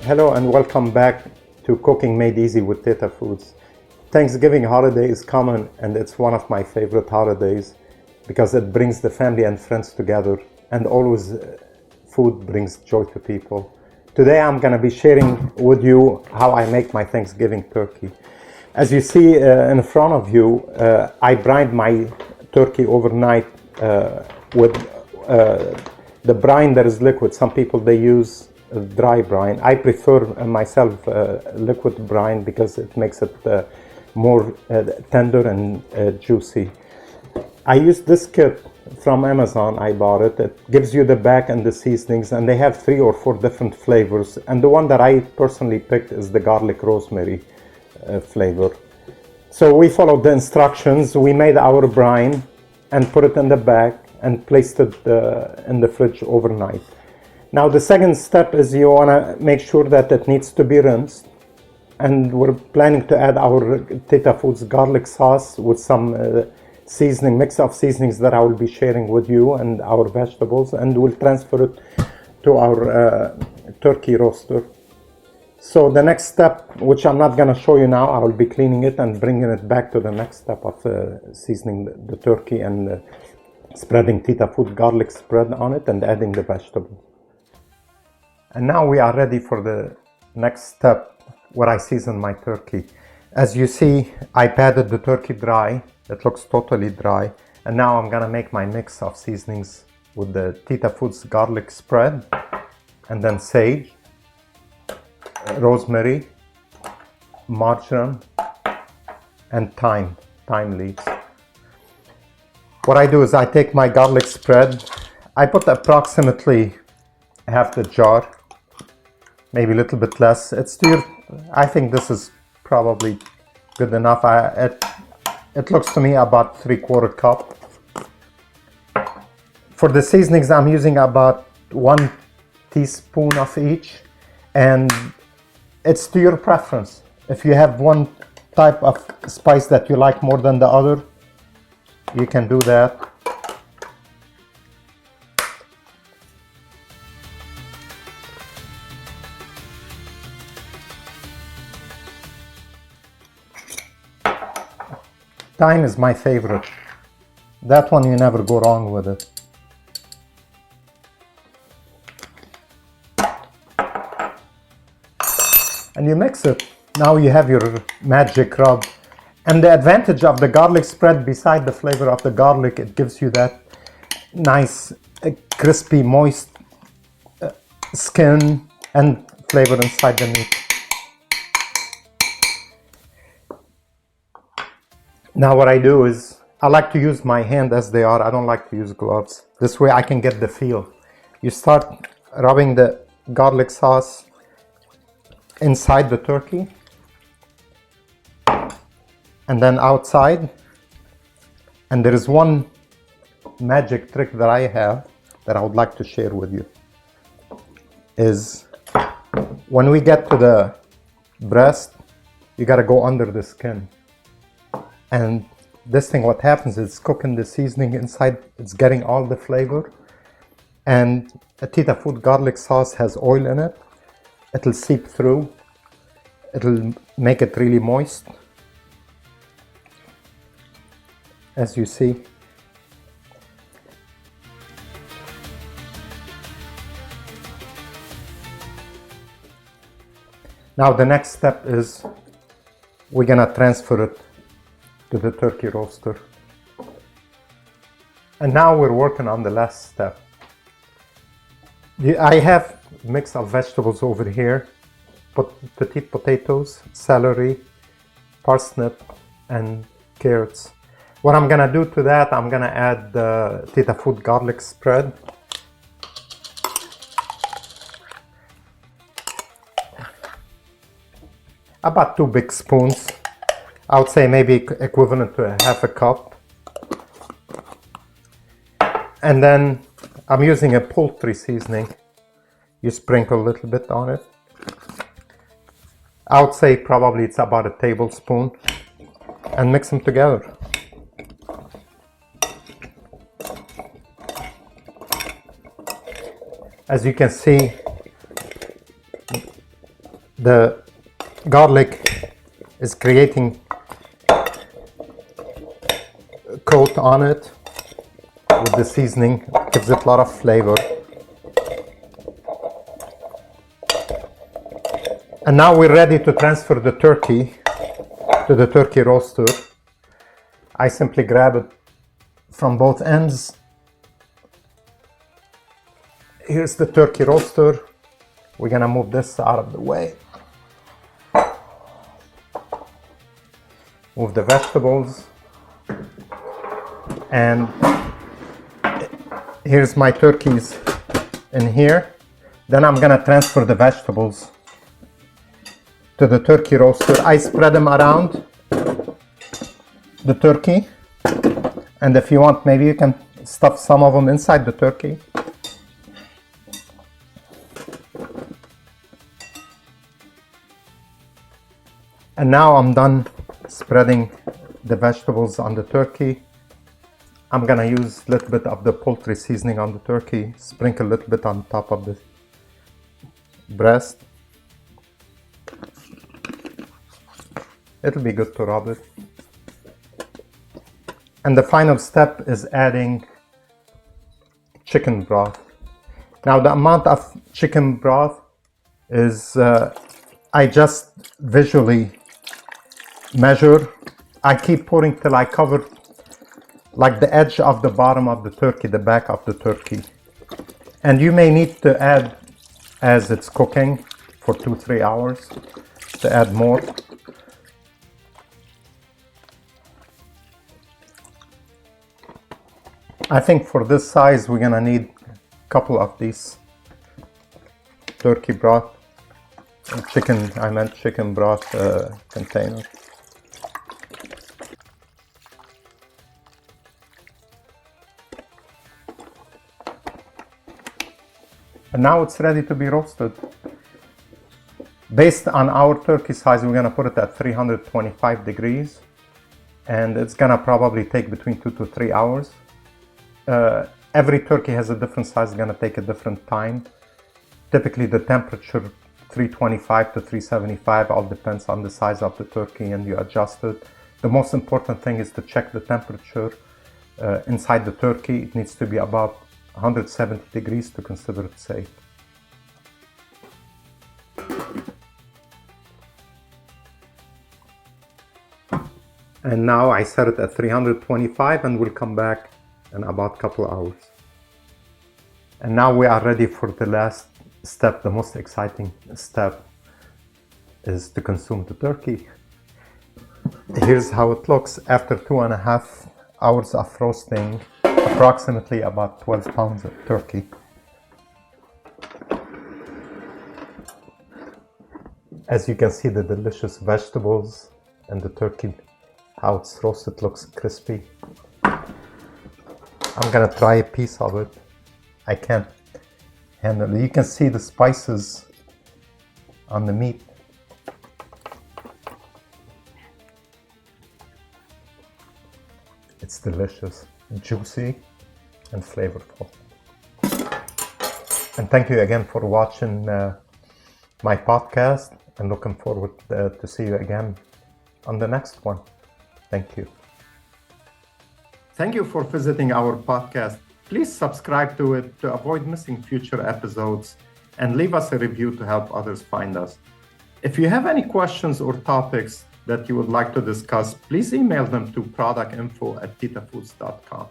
Hello and welcome back to Cooking Made Easy with Teta Foods. Thanksgiving holiday is coming and it's one of my favorite holidays because it brings the family and friends together, and always food brings joy to people. Today I'm going to be sharing with you how I make my Thanksgiving turkey. As you see in front of you, I brined my turkey overnight with the brine that is liquid. Some people they use dry brine. I prefer myself liquid brine because it makes it more tender and juicy. I use this kit from Amazon. I bought it. It gives you the back and the seasonings, and they have 3 or 4 different flavors, and the one that I personally picked is the garlic rosemary flavor. So we followed the instructions. We made our brine and put it in the bag and placed it in the fridge overnight. Now the second step is you want to make sure that it needs to be rinsed, and we're planning to add our Teta Foods garlic sauce with some mix of seasonings that I will be sharing with you, and our vegetables, and we'll transfer it to our turkey roaster. So the next step, which I'm not going to show you now, I will be cleaning it and bringing it back to the next step of seasoning the turkey and spreading Teta Foods garlic spread on it and adding the vegetables. And now we are ready for the next step where I season my turkey. As you see, I patted the turkey dry. It looks totally dry. And now I'm gonna make my mix of seasonings with the Teta Foods garlic spread, and then sage, rosemary, marjoram, and thyme leaves. What I do is I take my garlic spread, I put approximately half the jar, maybe a little bit less. It's to your, I think this is probably good enough. It looks to me about 3/4 cup. For the seasonings, I'm using about 1 teaspoon of each, and it's to your preference. If you have one type of spice that you like more than the other, you can do that. Thyme is my favorite. That one you never go wrong with it. And you mix it. Now you have your magic rub. And the advantage of the garlic spread, beside the flavor of the garlic, it gives you that nice, crispy, moist skin and flavor inside the meat. Now what I do is, I like to use my hand as they are. I don't like to use gloves. This way I can get the feel. You start rubbing the garlic sauce inside the turkey, and then outside. And there is one magic trick that I have that I would like to share with you. Is when we get to the breast, you got to go under the skin. And this thing, what happens is, cooking the seasoning inside, it's getting all the flavor. And a Teta Food garlic sauce has oil in it. It'll seep through. It'll make it really moist, as you see. Now the next step is, we're gonna transfer it to the turkey roaster. And now we're working on the last step. I have a mix of vegetables over here. Petite potatoes, celery, parsnip, and carrots. What I'm gonna do to that, I'm gonna add the Teta Food garlic spread. About 2 big spoons. I would say maybe equivalent to a half a cup. And then I'm using a poultry seasoning. You sprinkle a little bit on it. I would say probably it's about a tablespoon, and mix them together. As you can see, The garlic is creating a coat on it with the seasoning. It gives it a lot of flavor. And now we're ready to transfer the turkey to the turkey roaster. I simply grab it from both ends. Here's the turkey roaster. We're gonna move this out of the way. Move the vegetables. And here's my turkeys in here. Then I'm gonna transfer the vegetables to the turkey roaster. I spread them around the turkey. And if you want, maybe you can stuff some of them inside the turkey. And now I'm done spreading the vegetables on the turkey. I'm gonna use a little bit of the poultry seasoning on the turkey, sprinkle a little bit on top of the breast. It'll be good to rub it. And the final step is adding chicken broth. Now the amount of chicken broth is, I just visually measure. I keep pouring till I cover like the edge of the bottom of the turkey, the back of the turkey. And you may need to add as it's cooking for 2-3 hours to add more. I think for this size we're gonna need a couple of these turkey broth, chicken broth container. And now it's ready to be roasted. Based on our turkey size, we're gonna put it at 325 degrees, and it's gonna probably take between 2 to 3 hours. Every turkey has a different size, it's gonna take a different time. Typically the temperature 325 to 375, all depends on the size of the turkey, and you adjust it. The most important thing is to check the temperature inside the turkey. It needs to be about 170 degrees to consider it safe. And now I set it at 325 and we'll come back in about a couple hours. And now we are ready for the last step. The most exciting step is to consume the turkey. Here's how it looks after 2.5 hours of roasting, approximately about 12 pounds of turkey. As you can see, the delicious vegetables and the turkey, how it's roasted, looks crispy. I'm gonna try a piece of it. I can't handle it. You can see the spices on the meat. It's delicious, juicy, and flavorful. And thank you again for watching my podcast, and looking forward to see you again on the next one. Thank you. Thank you for visiting our podcast. Please subscribe to it to avoid missing future episodes, and leave us a review to help others find us. If you have any questions or topics that you would like to discuss, please email them to productinfo@tetafoods.com.